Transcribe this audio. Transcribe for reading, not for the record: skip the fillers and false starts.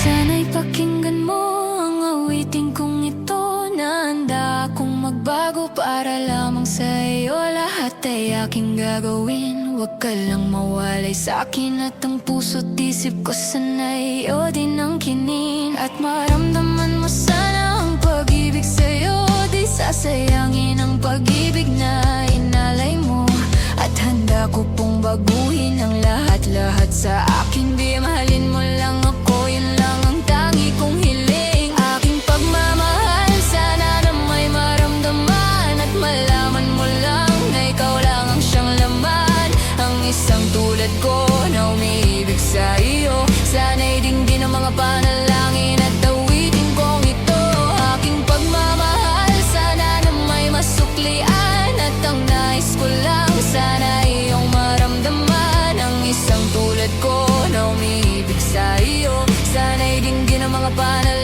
Sana'y pakinggan mo ang awiting kong ito, na handa akong magbago para lamang sa iyo. Lahat ay aking gagawin, huwag ka lang mawalay sa'kin. At ang puso't isip ko sana'y iyo din ang kinin. At maramdaman mo sana ang pag-ibig sa'yo, di sasayangin ang pag-ibig na inalay mo. At handa ko pong baguhin ang lahat-lahat sa akin. Di mahalin mo lang ako, yun lang ang tangi kong hiling. Aking pagmamahal, sana na may maramdaman. At malaman mo lang na ikaw lang ang siyang laman. Ang isang tulad ko na umiibig sa iyo. Sana'y dinggin ang mga panalangin at awitin kong ito. Aking pagmamahal, sana na may masuklian. At ang nais ko lang, sana iyong maramdaman. Ang isang tulad ko na umiibig sa iyo. Sana'y dinggin ang mga panalangin